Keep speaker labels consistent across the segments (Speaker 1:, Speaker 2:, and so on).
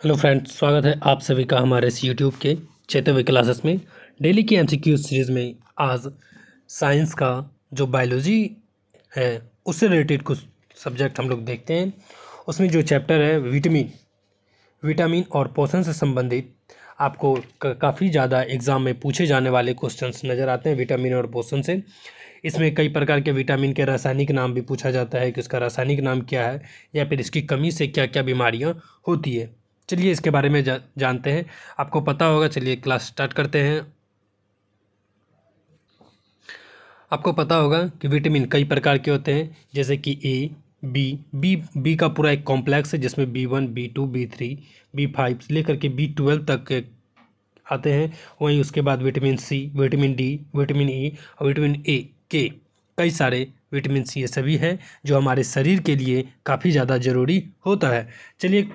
Speaker 1: Hello friends, स्वागत है आप सभी का हमारे इस यूट्यूब के चेतव्य क्लासेस में। डेली की एमसीक्यू सीरीज़ में आज साइंस का जो बायोलॉजी है उससे रिलेटेड कुछ सब्जेक्ट हम लोग देखते हैं। उसमें जो चैप्टर है विटामिन और पोषण से संबंधित आपको काफ़ी ज़्यादा एग्ज़ाम में पूछे जाने वाले क्वेश्चंस नज़र आते हैं विटामिन और पोषण से। इसमें कई प्रकार के विटामिन के रासायनिक नाम भी पूछा जाता है कि उसका रासायनिक नाम क्या है या फिर इसकी कमी से क्या क्या बीमारियां होती है। चलिए इसके बारे में जानते हैं। आपको पता होगा, चलिए क्लास स्टार्ट करते हैं। आपको पता होगा कि विटामिन कई प्रकार के होते हैं, जैसे कि ए, बी का पूरा एक कॉम्प्लेक्स है जिसमें B1, B2, B3, B5 से लेकर के B12 तक आते हैं। वहीं उसके बाद vitamin C, vitamin D, vitamin E और विटामिन ए के कई सारे विटामिन सी ये सभी है जो हमारे शरीर के लिए काफ़ी ज़्यादा ज़रूरी होता है। चलिए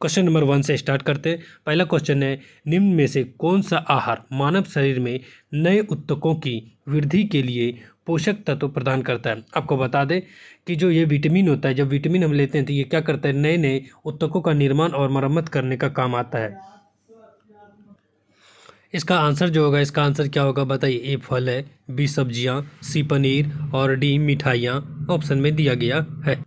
Speaker 1: क्वेश्चन नंबर 1 से स्टार्ट करते हैं। पहला क्वेश्चन है, निम्न में से कौन सा आहार मानव शरीर में नए ऊतकों की वृद्धि के लिए पोषक तत्व प्रदान करता है। आपको बता दें कि जो ये विटामिन होता है, जब विटामिन हम लेते हैं तो ये क्या करता है, नए नए ऊतकों का निर्माण और मरम्मत करने का काम आता है। इसका आंसर जो होगा, इसका आंसर क्या होगा बताइए। ए फल है, बी सब्जियां, सी पनीर और डी मिठाइयाँ ऑप्शन में दिया गया है।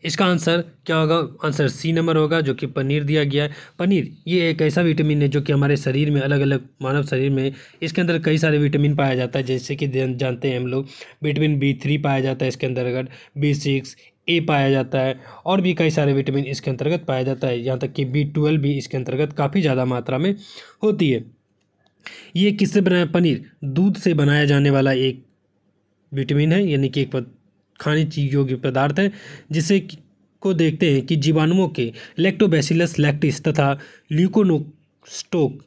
Speaker 1: इसका आंसर क्या होगा, आंसर सी नंबर होगा जो कि पनीर दिया गया है। पनीर ये एक ऐसा विटामिन है जो कि हमारे शरीर में अलग अलग मानव शरीर में इसके अंदर कई सारे विटामिन पाया जाता है, जैसे कि जानते हैं हम लोग विटामिन B3 पाया जाता है इसके अंतर्गत, B6 ए पाया जाता है और भी कई सारे विटामिन इसके अंतर्गत पाया जाता है। यहाँ तक कि B12 भी इसके अंतर्गत काफ़ी ज़्यादा मात्रा में होती है। ये किससे बनाया, पनीर दूध से बनाया जाने वाला एक विटामिन है, यानी कि एक खाने योग्य पदार्थ है जिसे को देखते हैं कि जीवाणुओं के लैक्टोबैसिलस लैक्टिस तथा ल्यूकोनोस्टोक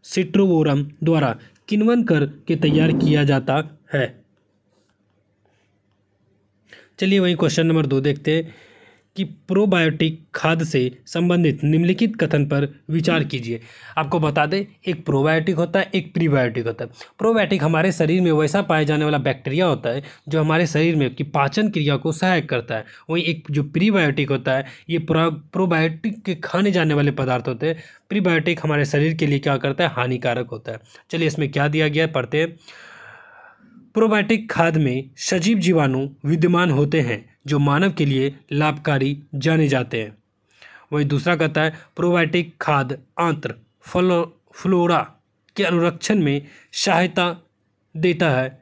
Speaker 1: सिट्रोवोरम द्वारा किण्वन करके तैयार किया जाता है। चलिए वही क्वेश्चन नंबर 2 देखते हैं कि प्रोबायोटिक खाद्य से संबंधित निम्नलिखित कथन पर विचार कीजिए। आपको बता दें, एक प्रोबायोटिक होता है, एक प्रीबायोटिक होता है। प्रोबायोटिक हमारे शरीर में वैसा पाए जाने वाला बैक्टीरिया होता है जो हमारे शरीर में की पाचन क्रिया को सहायक करता है। वहीं एक जो प्रीबायोटिक होता है, ये प्रोबायोटिक के खाने जाने वाले पदार्थ होते हैं। प्रीबायोटिक हमारे शरीर के लिए क्या करता है, हानिकारक होता है। चलिए इसमें क्या दिया गया है, पढ़ते हैं। प्रोबायोटिक खाद्य में सजीव जीवाणु विद्यमान होते हैं जो मानव के लिए लाभकारी जाने जाते हैं। वहीं दूसरा कहता है, प्रोबायोटिक खाद्य आंत्र फ्लोरा के अनुरक्षण में सहायता देता है।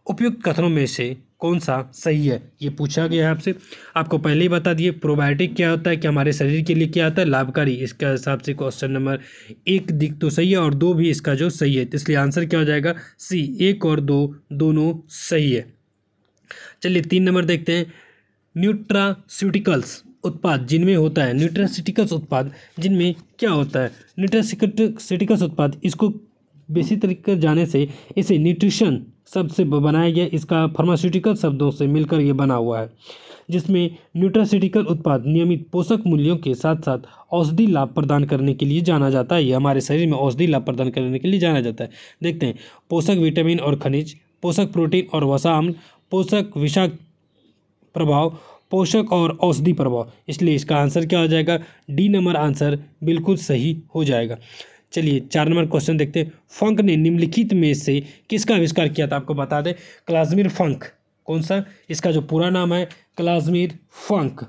Speaker 1: उपयुक्त कथनों में से कौन सा सही है, ये पूछा गया है आपसे। आपको पहले ही बता दिए प्रोबायोटिक क्या होता है, कि हमारे शरीर के लिए क्या होता है, लाभकारी। इसका हिसाब से क्वेश्चन नंबर 1 दिख तो सही है और 2 भी इसका जो सही है, तो इसलिए आंसर क्या हो जाएगा, सी। 1 और 2 दोनों सही है। चलिए 3 नंबर देखते हैं। न्यूट्रास्यूटिकल्स उत्पाद जिनमें होता है, न्यूट्रास्यूटिकल्स उत्पाद जिनमें क्या होता है, न्यूट्रास्यूटिकल्स उत्पाद, इसको बेसिक तरीके जाने से इसे न्यूट्रिशन शब्द से बनाया गया। इसका फार्मास्यूटिकल शब्दों से मिलकर ये बना हुआ है, जिसमें न्यूट्रास्यूटिकल उत्पाद नियमित पोषक मूल्यों के साथ साथ औषधि लाभ प्रदान करने के लिए जाना जाता है। ये हमारे शरीर में औषधि लाभ प्रदान करने के लिए जाना जाता है। देखते हैं, पोषक विटामिन और खनिज, पोषक प्रोटीन और वसा अम्ल, पोषक विषाक्त प्रभाव, पोषक और औषधि प्रभाव। इसलिए इसका आंसर क्या हो जाएगा, डी नंबर आंसर बिल्कुल सही हो जाएगा। चलिए 4 नंबर क्वेश्चन देखते हैं। फंक ने निम्नलिखित में से किसका आविष्कार किया था। आपको बता दें, क्लाजमिर फंक, कौन सा, इसका जो पूरा नाम है क्लाजमिर फंक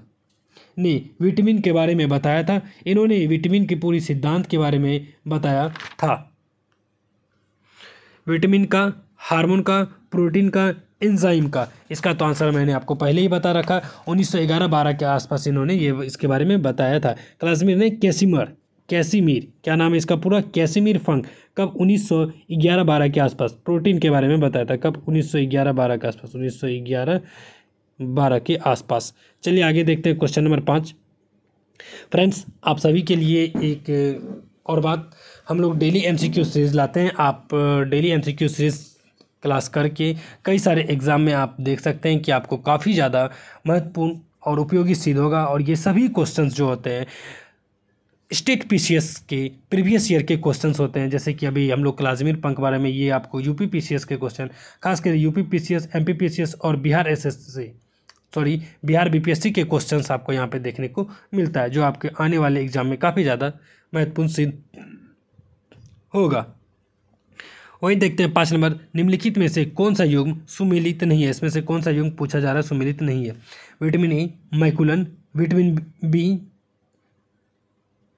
Speaker 1: ने विटामिन के बारे में बताया था। इन्होंने विटामिन की पूरी सिद्धांत के बारे में बताया था, विटामिन का, हार्मोन का, प्रोटीन का, एंजाइम का। इसका तो आंसर मैंने आपको पहले ही बता रखा, 1911-12 के आसपास इन्होंने ये इसके बारे में बताया था। क्लाजमिर ने कैसिमीर, क्या नाम है इसका पूरा, कैसिमीर फंक, कब 1911-12 के आसपास प्रोटीन के बारे में बताया था। कब, 1911-12 के आसपास, 1911-12 के आसपास। चलिए आगे देखते हैं क्वेश्चन नंबर 5। फ्रेंड्स, आप सभी के लिए एक और बात, हम लोग डेली एमसीक्यू सीरीज़ लाते हैं। आप डेली एमसीक्यू सीरीज़ क्लास करके कई सारे एग्ज़ाम में आप देख सकते हैं कि आपको काफ़ी ज़्यादा महत्वपूर्ण और उपयोगी सिद्ध होगा। और ये सभी क्वेश्चंस जो होते हैं स्टेट पीसीएस के प्रीवियस ईयर के क्वेश्चंस होते हैं, जैसे कि अभी हम लोग क्लाजमिर फंक बारे में, ये आपको यूपी पीसीएस के क्वेश्चन, खासकर यूपी पीसीएस, एमपी पीसीएस और बिहार एसएससी बिहार बीपीएससी के क्वेश्चंस आपको यहाँ पे देखने को मिलता है, जो आपके आने वाले एग्जाम में काफ़ी ज़्यादा महत्वपूर्ण सिद्ध होगा। वहीं देखते हैं 5 नंबर, निम्नलिखित में से कौन सा युग्म सुमेलित नहीं है। इसमें से कौन सा युग्म पूछा जा रहा है सुमेलित नहीं है। Vitamin A McCollum, vitamin B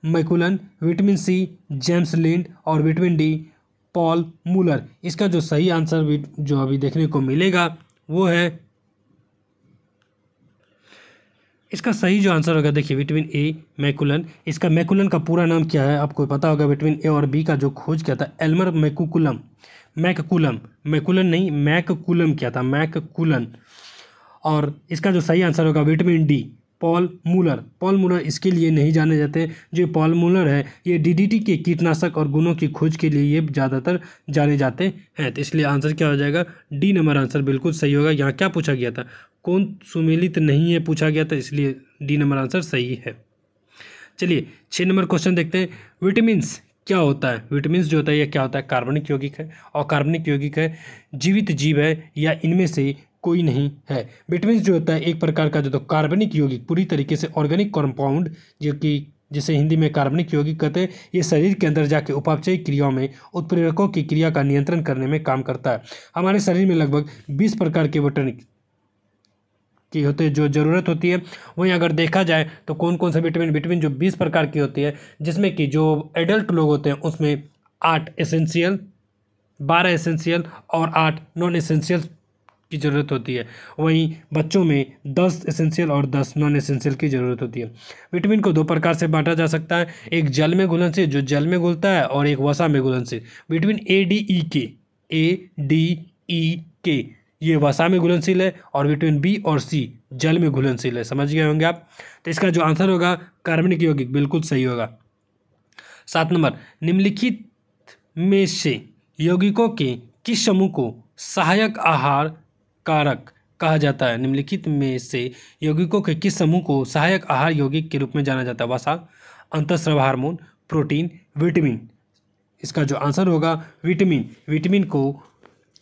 Speaker 1: McCollum, vitamin C James Lind और विटामिन डी पॉल मूलर। इसका जो सही आंसर जो अभी देखने को मिलेगा वो है, इसका सही जो आंसर होगा देखिए विटामिन ए मैकुलन। इसका मैकुलन का पूरा नाम क्या है आपको पता होगा। विटामिन ए और बी का जो खोज किया था एल्मर मैकुकुलम, मैकुलन नहीं मैकुकुलम किया था, मैकुकुलन। और इसका जो सही आंसर होगा विटामिन डी पॉल मूलर इसके लिए नहीं जाने जाते। जो पॉल मूलर है ये डीडीटी के कीटनाशक और गुणों की खोज के लिए ये ज़्यादातर जाने जाते हैं, तो इसलिए आंसर क्या हो जाएगा, डी नंबर आंसर बिल्कुल सही होगा। यहाँ क्या पूछा गया था, कौन सुमेलित नहीं है पूछा गया था, इसलिए डी नंबर आंसर सही है। चलिए 6 नंबर क्वेश्चन देखते हैं। विटामिन्स क्या होता है। विटामिन्स जो होता है ये क्या होता है, कार्बनिक यौगिक है, और कार्बनिक यौगिक है जीवित जीव है या इनमें से कोई नहीं है। विटामिन्स जो होता है एक प्रकार का जो तो कार्बनिक यौगिक पूरी तरीके से ऑर्गेनिक कंपाउंड, जो कि जिसे हिंदी में कार्बनिक यौगिक कहते हैं, ये शरीर के अंदर जाके उपापचयी क्रियाओं में उत्प्रेरकों की क्रिया का नियंत्रण करने में काम करता है। हमारे शरीर में लगभग 20 प्रकार के विटामिन की होते हैं जो ज़रूरत होती है। वहीं अगर देखा जाए तो कौन कौन सा विटामिन जो 20 प्रकार की होती है, जिसमें कि जो एडल्ट लोग होते हैं उसमें 8 एसेंशियल, 12 एसेंशियल और 8 नॉन एसेंशियल की ज़रूरत होती है। वहीं बच्चों में 10 एसेंशियल और 10 नॉन एसेंशियल की ज़रूरत होती है। विटामिन को 2 प्रकार से बांटा जा सकता है, एक जल में घुलनशील जो जल में घुलता है, और एक वसा में घुलनशील। विटामिन ए डी ई के ये वसा में घुलनशील है, और विटामिन बी और सी जल में घुलनशील है। समझ गए होंगे आप। तो इसका जो आंसर होगा कार्बनिक यौगिक बिल्कुल सही होगा। 7 नंबर, निम्नलिखित में से यौगिकों के किस समूह को सहायक आहार कारक कहा जाता है। निम्नलिखित में से यौगिकों के किस समूह को सहायक आहार यौगिक के रूप में जाना जाता है। वसा, अंतःस्राव हार्मोन, प्रोटीन, विटामिन। इसका जो आंसर होगा विटामिन को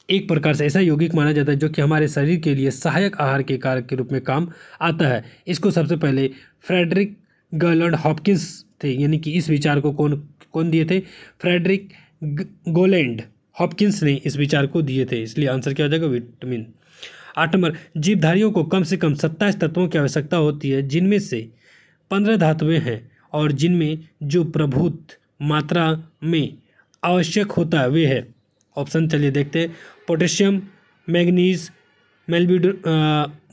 Speaker 1: एक प्रकार से ऐसा यौगिक माना जाता है जो कि हमारे शरीर के लिए सहायक आहार के कारक के रूप में काम आता है। इसको सबसे पहले फ्रेडरिक गॉलैंड हॉपकिंस थे, यानी कि इस विचार को कौन दिए थे, फ्रेडरिक गॉलैंड हॉपकिंस ने इस विचार को दिए थे, इसलिए आंसर क्या हो जाएगा विटामिन। 8 नंबर, जीवधारियों को कम से कम 27 तत्वों की आवश्यकता होती है, जिनमें से 15 धातुएं हैं और जिनमें जो प्रभुत मात्रा में आवश्यक होता है वे है। ऑप्शन चलिए देखते हैं, पोटेशियम, मैग्नीज,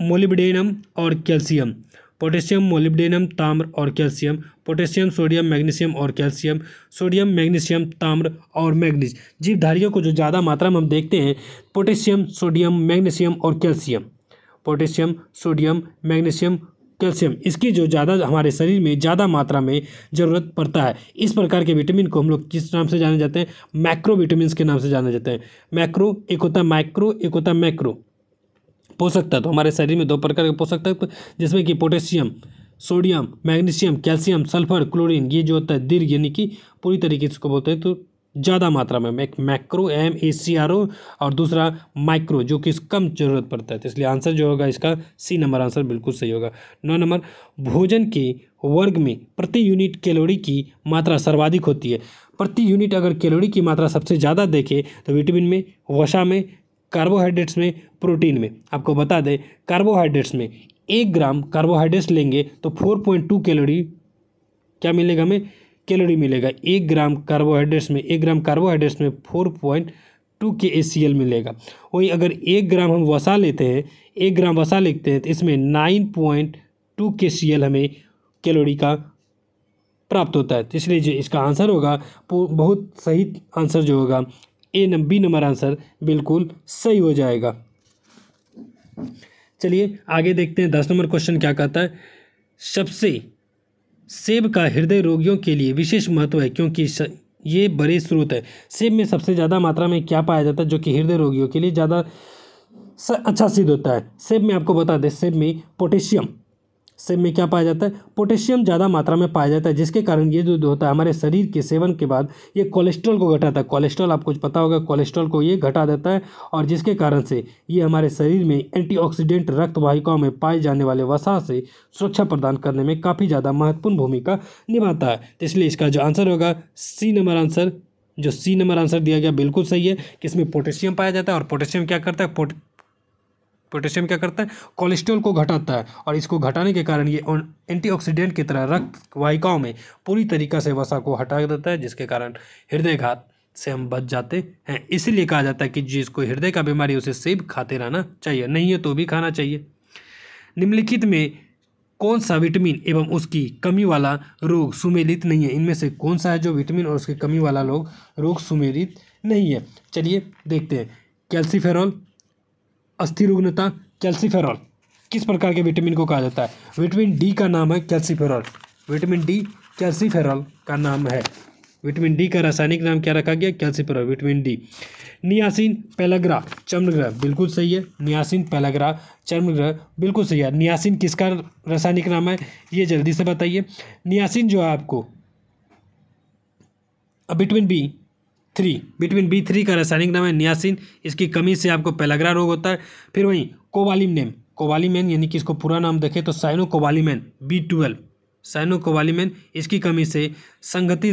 Speaker 1: मोलिब्डेनम और कैल्शियम। पोटेशियम, मोलिब्डेनम, ताम्र और कैल्शियम। पोटेशियम, सोडियम, मैग्नीशियम और कैल्शियम। सोडियम, मैग्नीशियम, ताम्र और मैग्नीज। जीवधारियों को जो ज़्यादा मात्रा में हम देखते हैं पोटेशियम, सोडियम, मैग्नीशियम और calcium. Potassium, sodium, magnesium, calcium, इसकी जो ज़्यादा हमारे शरीर में ज़्यादा मात्रा में ज़रूरत पड़ता है। इस प्रकार के विटामिन को हम लोग किस नाम से जाने जाते हैं, मैक्रो विटामिन के नाम से जाने जाते हैं। मैक्रो एक होता है माइक्रो, एक होता है मैक्रो। पोषक तत्व, हमारे शरीर में 2 प्रकार के पोषक तत्व, जिसमें कि potassium, sodium, magnesium, calcium, sulphur, chlorine, ये जो होता है दीर्घ, यानी कि पूरी तरीके से इसको बोलते हैं तो ज़्यादा मात्रा में। एक मैक्रो MACRO और दूसरा माइक्रो जो कि कम जरूरत पड़ता है, तो इसलिए आंसर जो होगा इसका सी नंबर आंसर बिल्कुल सही होगा। 9 नंबर, भोजन के वर्ग में प्रति यूनिट कैलोरी की मात्रा सर्वाधिक होती है। प्रति यूनिट अगर कैलोरी की मात्रा सबसे ज़्यादा देखें तो विटामिन में, वसा में, कार्बोहाइड्रेट्स में, प्रोटीन में। आपको बता दें कार्बोहाइड्रेट्स में 1 ग्राम कार्बोहाइड्रेट्स लेंगे तो 4.2 कैलोरी क्या मिलेगा हमें, कैलोरी मिलेगा। 1 ग्राम कार्बोहाइड्रेट्स में 4.2 KCl मिलेगा। वहीं अगर 1 ग्राम हम वसा लेते हैं, 1 ग्राम वसा लिखते हैं तो इसमें 9.2 KCl हमें कैलोरी का प्राप्त होता है। तो इसलिए जो इसका आंसर होगा बहुत सही आंसर जो होगा बी नंबर आंसर बिल्कुल सही हो जाएगा। चलिए आगे देखते हैं 10 नंबर क्वेश्चन क्या कहता है। सेब का हृदय रोगियों के लिए विशेष महत्व है क्योंकि ये बड़े स्रोत है। सेब में सबसे ज़्यादा मात्रा में क्या पाया जाता है जो कि हृदय रोगियों के लिए ज़्यादा अच्छा सिद्ध होता है। सेब में आपको बता दें, सेब में पोटेशियम सेब में क्या पाया जाता है, पोटेशियम ज़्यादा मात्रा में पाया जाता है, जिसके कारण ये जो होता है हमारे शरीर के सेवन के बाद ये कोलेस्ट्रॉल को घटाता है। कोलेस्ट्रॉल आपको पता होगा, कोलेस्ट्रॉल को ये घटा देता है और जिसके कारण से ये हमारे शरीर में एंटीऑक्सीडेंट रक्त वाहिकाओं में पाए जाने वाले वसा से सुरक्षा प्रदान करने में काफ़ी ज़्यादा महत्वपूर्ण भूमिका निभाता है। तो इसलिए इसका जो आंसर होगा सी नंबर आंसर, जो सी नंबर आंसर दिया गया बिल्कुल सही है कि इसमें पोटेशियम पाया जाता है और पोटेशियम क्या करता है, पोटेशियम क्या करता है, कोलेस्ट्रॉल को घटाता है और इसको घटाने के कारण ये एंटीऑक्सीडेंट की तरह रक्त वाहिकाओं में पूरी तरीक़ा से वसा को हटा देता है, जिसके कारण हृदयघात से हम बच जाते हैं। इसीलिए कहा जाता है कि जिसको हृदय का बीमारी उसे सेब खाते रहना चाहिए, नहीं है तो भी खाना चाहिए। निम्नलिखित में कौन सा विटामिन एवं उसकी कमी वाला रोग सुमेलित नहीं है? इनमें से कौन सा है जो विटामिन और उसकी कमी वाला रोग सुमेलित नहीं है? चलिए देखते हैं। कैल्सीफेरॉल, अस्थिरुग्णता। कैल्सीफेरॉल किस प्रकार के विटामिन को कहा जाता है? विटामिन डी का नाम है कैल्सीफेरॉल। विटामिन डी कैल्सीफेरॉल का नाम है। विटामिन डी का रासायनिक नाम क्या रखा गया? Calciferol, vitamin D. Niacin pellagra चर्मग्रह, बिल्कुल सही है। नियासिन पेलाग्रा चर्मग्रह बिल्कुल सही है। नियासिन किसका रासायनिक नाम है, ये जल्दी से बताइए। नियासिन जो है आपको विटामिन बी थ्री का रासायनिक नाम है नियासिन। इसकी कमी से आपको पेलाग्रा रोग होता है। फिर वहीं कोबालिमेन यानी कि इसको पूरा नाम देखें तो साइनोकोबालिमेन B12, साइनोकोबालिमेन, इसकी कमी से संगति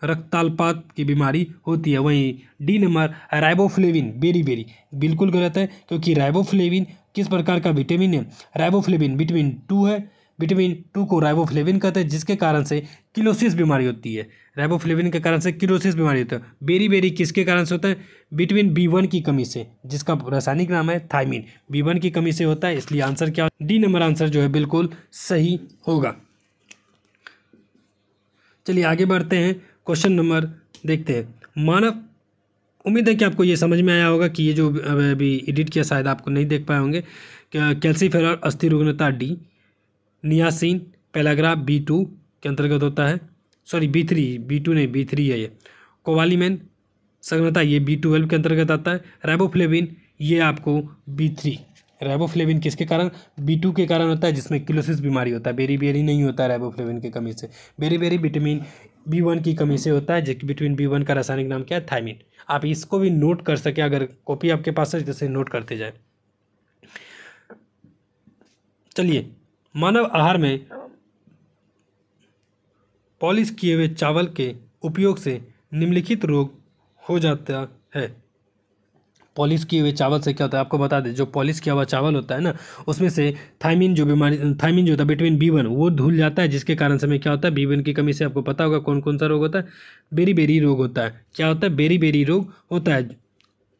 Speaker 1: रक्ताल्पात की बीमारी होती है। वहीं डी नंबर राइबोफ्लेविन, बेरी बिल्कुल गलत है, क्योंकि राइबोफ्लेविन किस प्रकार का विटामिन है? राइबोफ्लेविन विटामिन 2 है। विटामिन 2 को राइबोफ्लेविन कहते हैं, जिसके कारण से किलोसिस बीमारी होती है। राइबोफ्लेविन के कारण से किलोसिस बीमारी होती है। बेरी किसके कारण से होता है? विटामिन B1 की कमी से, जिसका रासायनिक नाम है थायमिन। B1 की कमी से होता है, इसलिए आंसर क्या, डी नंबर आंसर जो है बिल्कुल सही होगा। चलिए आगे बढ़ते हैं, क्वेश्चन नंबर देखते हैं। मानव, उम्मीद है कि आपको ये समझ में आया होगा कि ये जो अभी एडिट किया शायद आपको नहीं देख पाए होंगे। कैल्सीफेरॉल अस्थिरुग्णता डी, नियासिन पेलाग्रा B2 के अंतर्गत होता है, सॉरी B2 नहीं, B3 है ये। कोबालिमेन संघनता ये B12 के अंतर्गत आता है। राइबोफ्लेविन ये आपको B3, राइबोफ्लेविन किसके कारण? B2 के कारण होता है, जिसमें किलोसिस बीमारी होता है। बेरी नहीं होता है राइबोफ्लेविन की कमी से। बेरी विटामिन B1 की कमी से होता है, जो विटामिन B1 का रासायनिक नाम क्या है? थायमिन। आप इसको भी नोट कर सके, अगर कॉपी आपके पास है जैसे नोट करते जाए। चलिए, मानव आहार में पॉलिश किए हुए चावल के उपयोग से निम्नलिखित रोग हो जाता है। पॉलिश किए हुए चावल से क्या होता है आपको बता दें। जो पॉलिश किया हुआ चावल होता है ना, उसमें से थायमिन जो होता है, विटामिन B1 वो धुल जाता है, जिसके कारण से क्या होता है? B1 की कमी से आपको पता होगा कौन कौन सा रोग होता है? बेरी रोग होता है। क्या होता है? बेरी रोग होता है।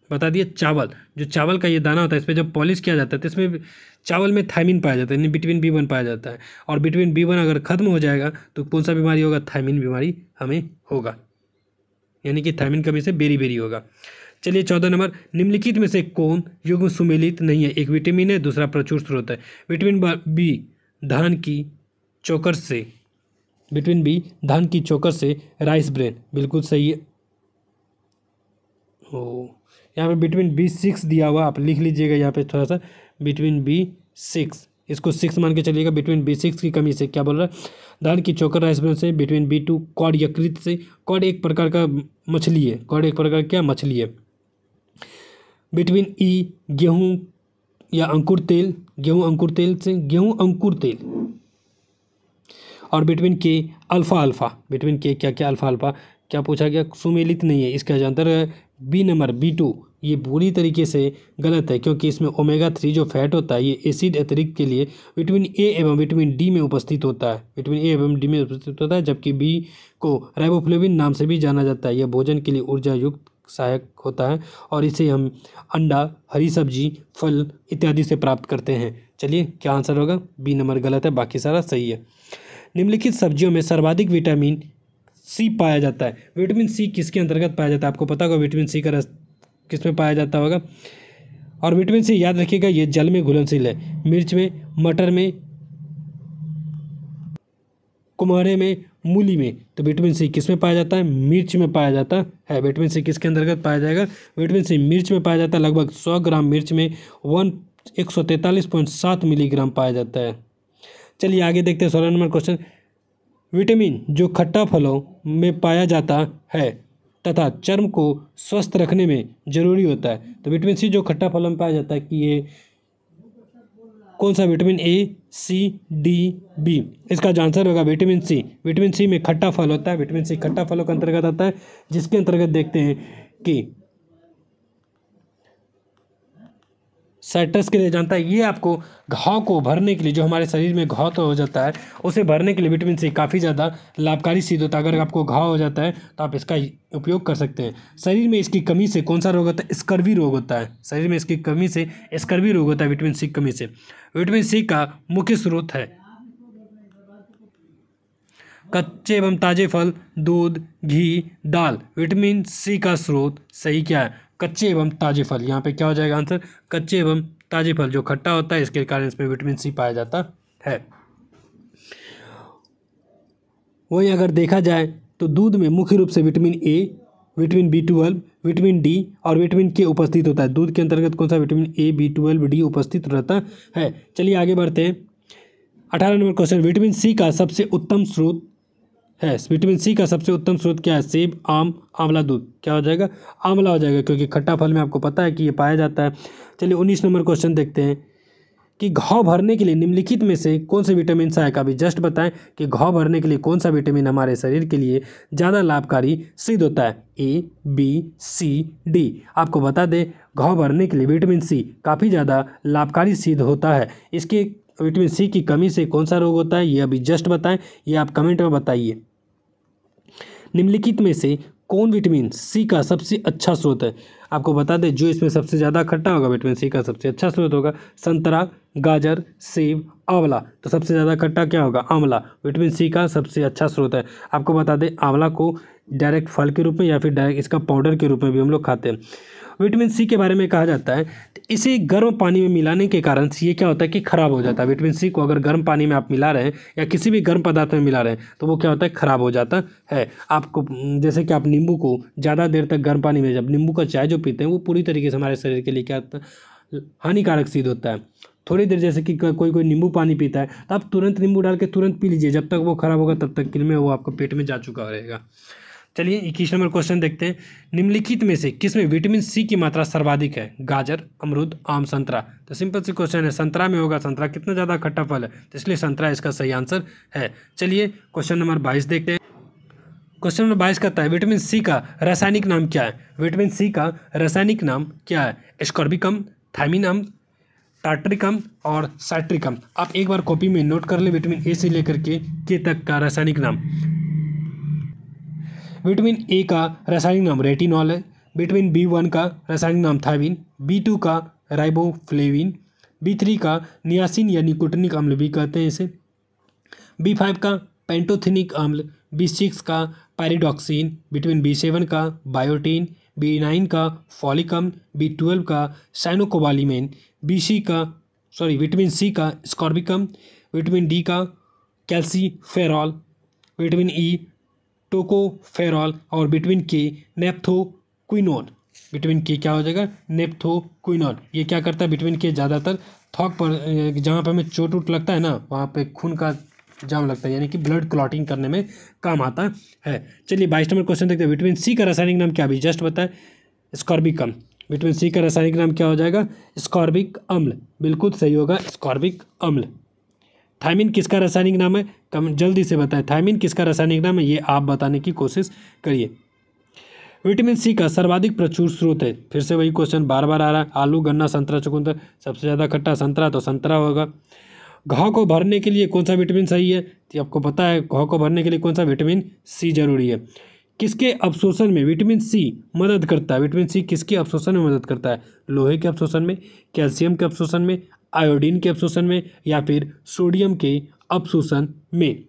Speaker 1: बता दिए, चावल का ये दाना होता है, इस पर जब पॉलिश किया जाता है तो इसमें चावल में थायमिन पाया जाता है, यानी विटामिन B1 पाया जाता है। और विटामिन B1 अगर खत्म हो जाएगा तो कौन सा बीमारी होगा? थायमिन बीमारी हमें होगा, यानी कि थायमिन कमी से बेरी होगा। चलिए 14 नंबर, निम्नलिखित में से कौन युग्म सुमेलित नहीं है? एक विटामिन है, दूसरा प्रचुर स्रोत है। विटामिन B धान की चोकर से राइस ब्रेन, बिल्कुल सही है। यहाँ पे विटामिन B6 दिया हुआ, आप लिख लीजिएगा यहाँ पे थोड़ा सा, विटामिन B6, इसको 6 मान के चलिएगा। विटामिन B6 की कमी से क्या बोल रहा है? धान की चोकर राइस ब्रेन से। विटामिन B2 कॉड यकृत से। कॉड एक प्रकार का मछली है। कॉड एक प्रकार क्या मछली है। विटामिन E गेहूं या अंकुर तेल, गेहूं अंकुर तेल। और vitamin K alpha, vitamin K क्या अल्फा क्या पूछा गया? सुमेलित नहीं है। इसका आंसर है बी नंबर B2। ये पूरी तरीके से गलत है, क्योंकि इसमें ओमेगा 3 जो फैट होता है ये एसिड अतिरिक्त के लिए विटामिन A एवं विटामिन D में उपस्थित होता है। जबकि B को राइबोफ्लेविन नाम से भी जाना जाता है। यह भोजन के लिए ऊर्जा युक्त सहायक होता है और इसे हम अंडा, हरी सब्जी, फल इत्यादि से प्राप्त करते हैं। चलिए क्या आंसर होगा? बी नंबर गलत है, बाकी सारा सही है। निम्नलिखित सब्जियों में सर्वाधिक विटामिन C पाया जाता है। विटामिन C किसके अंतर्गत पाया जाता है? आपको पता होगा विटामिन C का रस किस में पाया जाता होगा। और विटामिन C याद रखिएगा ये जल में घुलनशील है। मिर्च में, मटर में, कुम्हारे में, मूली में। तो विटामिन C किस में पाया जाता है? मिर्च में पाया जाता है। विटामिन C किसके अंतर्गत पाया जाएगा? विटामिन C मिर्च में पाया जाता है। लगभग 100 ग्राम मिर्च में 143.7 मिलीग्राम पाया जाता है। चलिए आगे देखते हैं 16 नंबर क्वेश्चन। विटामिन जो खट्टा फलों में पाया जाता है तथा चर्म को स्वस्थ रखने में जरूरी होता है, तो विटामिन सी जो खट्टा फलों में पाया जाता है कि ये कौन सा vitamin A, C, D, B? इसका जो आंसर होगा विटामिन सी। विटामिन सी में खट्टा फल होता है, विटामिन सी खट्टा फलों के अंतर्गत आता है, जिसके अंतर्गत देखते हैं कि साइट्रस के लिए जानता है। ये आपको घाव को भरने के लिए, जो हमारे शरीर में घाव तो हो जाता है उसे भरने के लिए विटामिन सी काफ़ी ज़्यादा लाभकारी सिद्ध होता है। अगर आपको घाव हो जाता है तो आप इसका उपयोग कर सकते हैं। शरीर में इसकी कमी से कौन सा रोग होता है? स्कर्वी रोग होता है। शरीर में इसकी कमी से स्कर्वी रोग होता है विटामिन सी की कमी से। विटामिन सी का मुख्य स्रोत है कच्चे एवं ताजे फल, दूध, घी, दाल। विटामिन सी का स्रोत सही क्या है? कच्चे एवं ताजे फल। यहाँ पे क्या हो जाएगा आंसर? कच्चे एवं ताजे फल। जो खट्टा होता है इसके कारण इसमें विटामिन सी पाया जाता है। वहीं अगर देखा जाए तो दूध में मुख्य रूप से vitamin A, vitamin B12, vitamin D और विटामिन के उपस्थित होता है। दूध के अंतर्गत कौन सा विटामिन ए, B12, डी उपस्थित रहता है। चलिए आगे बढ़ते हैं। 18 नंबर क्वेश्चन। विटामिन सी का सबसे उत्तम स्रोत है। विटामिन सी का सबसे उत्तम स्रोत क्या है? सेब, आम, आंवला, दूध। क्या हो जाएगा? आंवला हो जाएगा, क्योंकि खट्टा फल में आपको पता है कि ये पाया जाता है। चलिए 19 नंबर क्वेश्चन देखते हैं कि घाव भरने के लिए निम्नलिखित में से कौन से विटामिन सहायक? अभी जस्ट बताएं कि घाव भरने के लिए कौन सा विटामिन हमारे शरीर के लिए ज़्यादा लाभकारी सिद्ध होता है? ए, बी, सी, डी। आपको बता दें घाव भरने के लिए विटामिन सी काफ़ी ज़्यादा लाभकारी सिद्ध होता है। इसके विटामिन सी की कमी से कौन सा रोग होता है ये अभी जस्ट बताएं, ये आप कमेंट में बताइए। निम्नलिखित में से कौन विटामिन सी का सबसे अच्छा स्रोत है? आपको बता दें जो इसमें सबसे ज़्यादा खट्टा होगा विटामिन सी का सबसे अच्छा स्रोत होगा संतरा, गाजर, सेब, आंवला। तो सबसे ज़्यादा खट्टा क्या होगा? आंवला विटामिन सी का सबसे अच्छा स्रोत है। आपको बता दें आंवला को डायरेक्ट फल के रूप में या फिर डायरेक्ट इसका पाउडर के रूप में भी हम लोग खाते हैं। विटामिन सी के बारे में कहा जाता है इसे गर्म पानी में मिलाने के कारण ये क्या होता है कि खराब हो जाता है। विटामिन सी को अगर गर्म पानी में आप मिला रहे हैं या किसी भी गर्म पदार्थ में मिला रहे हैं तो वो क्या होता है? खराब हो जाता है। आपको जैसे कि आप नींबू को ज़्यादा देर तक गर्म पानी में, जब नींबू का चाय जो पीते हैं वो पूरी तरीके से हमारे शरीर के लिए क्या होता है? हानिकारक सिद्ध होता है। थोड़ी देर जैसे कि कोई नींबू पानी पीता है तो आप तुरंत नींबू डाल के तुरंत पी लीजिए, जब तक वो खराब होगा तब तक में वो आपको पेट में जा चुका रहेगा। चलिए 21 नंबर क्वेश्चन देखते हैं। निम्नलिखित में से किसमें विटामिन सी की मात्रा सर्वाधिक है? गाजर, अमरूद, आम, संतरा। तो सिंपल सी क्वेश्चन है, संतरा में होगा। संतरा कितना ज़्यादा खट्टा फल है तो इसलिए संतरा इसका सही आंसर है। चलिए क्वेश्चन नंबर 22 देखते हैं। क्वेश्चन नंबर 22 कहता है विटामिन सी का रासायनिक नाम क्या है? विटामिन सी का रासायनिक नाम क्या है? एस्कॉर्बिकम, थायमिन अम्ल, टार्टरिकम और साइट्रिकम। आप एक बार कॉपी में नोट कर ले विटामिन ए से लेकर के तक का रासायनिक नाम। विटामिन ए का रासायनिक नाम रेटिनॉल है। विटामिन B1 का रासायनिक नाम थायमिन, B2 का राइबोफ्लेविन, B3 का नियासिन या निकोटिनिक अम्ल भी कहते हैं इसे, B5 का पेंटोथेनिक अम्ल, B6 का पायरिडॉक्सिन, विटामिन B7 का बायोटीन, B9 का फॉलिक अम्ल, B12 का साइनोकोबालामिन, विटामिन सी का स्कॉर्बिकम, विटामिन डी का कैल्सीफेरॉल, विटामिन ई टोकोफेरॉल और विटामिन के नेप्थोक्विनोन। विटामिन के क्या हो जाएगा? नेप्थोक्विनोन। ये क्या करता है? विटामिन के ज़्यादातर थोक पर जहाँ पे हमें चोट उट लगता है ना वहाँ पे खून का जाम लगता है, यानी कि ब्लड क्लॉटिंग करने में काम आता है। चलिए 22 नंबर क्वेश्चन देखते हैं। विटामिन सी का रासायनिक नाम क्या अभी जस्ट बताएं? स्कॉर्बिकम। विटामिन सी का रासायनिक नाम क्या हो जाएगा? स्कॉर्बिक अम्ल। बिल्कुल सही होगा, स्कॉर्बिक अम्ल। थायमिन किसका रासायनिक नाम है? कम जल्दी से बताएं, थायमिन किसका रासायनिक नाम है? ये आप बताने की कोशिश करिए। विटामिन सी का सर्वाधिक प्रचुर स्रोत है। फिर से वही क्वेश्चन बार बार आ रहा है। आलू, गन्ना, संतरा, चुकंदर। सबसे ज़्यादा खट्टा संतरा, तो संतरा होगा। घाव को भरने के लिए कौन सा विटामिन सही है? तो आपको पता है घाव को भरने के लिए कौन सा विटामिन सी जरूरी है। किसके अवशोषण में विटामिन सी मदद करता है? विटामिन सी किसके अवशोषण में मदद करता है? लोहे के अवशोषण में, कैल्शियम के अवशोषण में, आयोडीन के अवशोषण में या फिर सोडियम के अवशोषण में।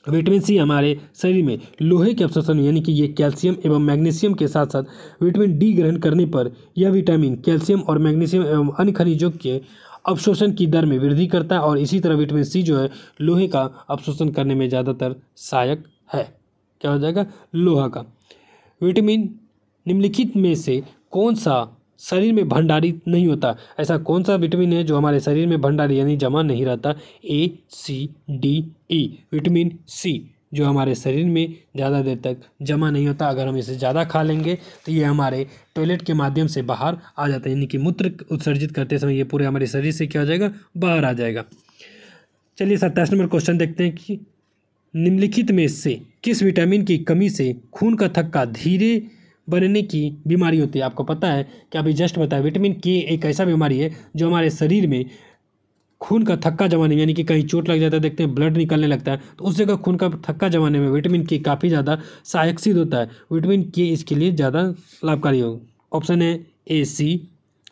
Speaker 1: विटामिन सी हमारे शरीर में लोहे के अवशोषण यानी कि ये कैल्शियम एवं मैग्नीशियम के साथ साथ विटामिन डी ग्रहण करने पर यह विटामिन कैल्शियम और मैग्नीशियम एवं अन्य खनिजों के अवशोषण की दर में वृद्धि करता है और इसी तरह विटामिन सी जो है लोहे का अवशोषण करने में ज़्यादातर सहायक है। क्या हो जाएगा? लोहा का। विटामिन निम्नलिखित में से कौन सा शरीर में भंडारित नहीं होता। ऐसा कौन सा विटामिन है जो हमारे शरीर में भंडारित यानी जमा नहीं रहता? A, C, D, E। Vitamin C जो हमारे शरीर में ज़्यादा देर तक जमा नहीं होता। अगर हम इसे ज़्यादा खा लेंगे तो ये हमारे टॉयलेट के माध्यम से बाहर आ जाता है, यानी कि मूत्र उत्सर्जित करते समय ये पूरे हमारे शरीर से क्या हो जाएगा? बाहर आ जाएगा। चलिए 27 नंबर क्वेश्चन देखते हैं कि निम्नलिखित में से किस विटामिन की कमी से खून का थक्का धीरे बनने की बीमारी होती है? आपको पता है कि अभी जस्ट बताया, विटामिन के एक ऐसा बीमारी है जो हमारे शरीर में खून का थक्का जमाने में, यानी कि कहीं चोट लग जाता है, देखते हैं ब्लड निकलने लगता है, तो उस जगह खून का थक्का जमाने में विटामिन के काफ़ी ज़्यादा सहायक सिद्ध होता है। विटामिन के इसके लिए ज़्यादा लाभकारी हो। ऑप्शन है A, C,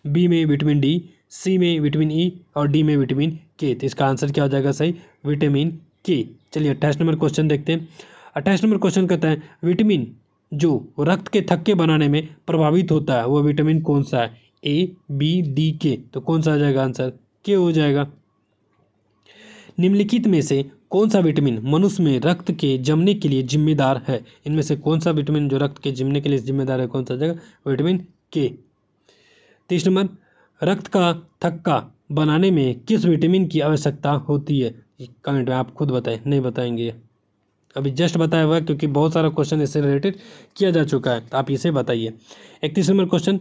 Speaker 1: बी में विटामिन डी, सी में विटामिन ई और डी में विटामिन के। तो इसका आंसर क्या हो जाएगा सही? विटामिन के। चलिए 28 नंबर क्वेश्चन देखते हैं। 28 नंबर क्वेश्चन कहता है विटामिन जो रक्त के थक्के बनाने में प्रभावित होता है वो विटामिन कौन सा है? A, B, D, के। तो कौन सा आ जाएगा आंसर? के हो जाएगा। निम्नलिखित में से कौन सा विटामिन मनुष्य में रक्त के जमने के लिए जिम्मेदार है? इनमें से कौन सा विटामिन जो रक्त के जमने के लिए जिम्मेदार है, कौन सा जगह? विटामिन के। 30 नंबर, रक्त का थक्का बनाने में किस विटामिन की आवश्यकता होती है? कमेंट में आप खुद बताएं, नहीं बताएंगे अभी जस्ट बताया हुआ है, क्योंकि बहुत सारा क्वेश्चन इससे रिलेटेड किया जा चुका है, तो आप इसे बताइए। 31 नंबर क्वेश्चन,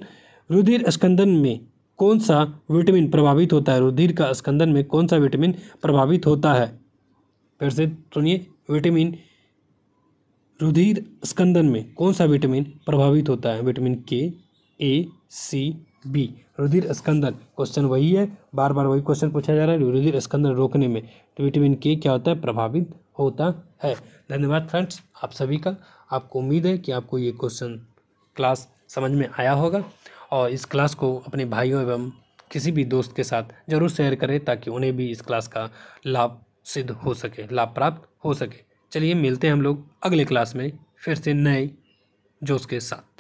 Speaker 1: रुधिर स्कंदन में कौन सा विटामिन प्रभावित होता है? रुधिर का स्कंदन में कौन सा विटामिन प्रभावित होता है? फिर से सुनिए, विटामिन रुधिर स्कंदन में कौन सा विटामिन प्रभावित होता है? विटामिन के, A, C, B। रुधिर स्कंदन क्वेश्चन वही है, बार बार वही क्वेश्चन पूछा जा रहा है। रुधिर स्कंदन रोकने में तो विटामिन के क्या होता है? प्रभावित होता है। धन्यवाद फ्रेंड्स आप सभी का। आपको उम्मीद है कि आपको ये क्वेश्चन क्लास समझ में आया होगा, और इस क्लास को अपने भाइयों एवं किसी भी दोस्त के साथ ज़रूर शेयर करें, ताकि उन्हें भी इस क्लास का लाभ सिद्ध हो सके, लाभ प्राप्त हो सके। चलिए मिलते हैं हम लोग अगले क्लास में फिर से नए जोश के साथ।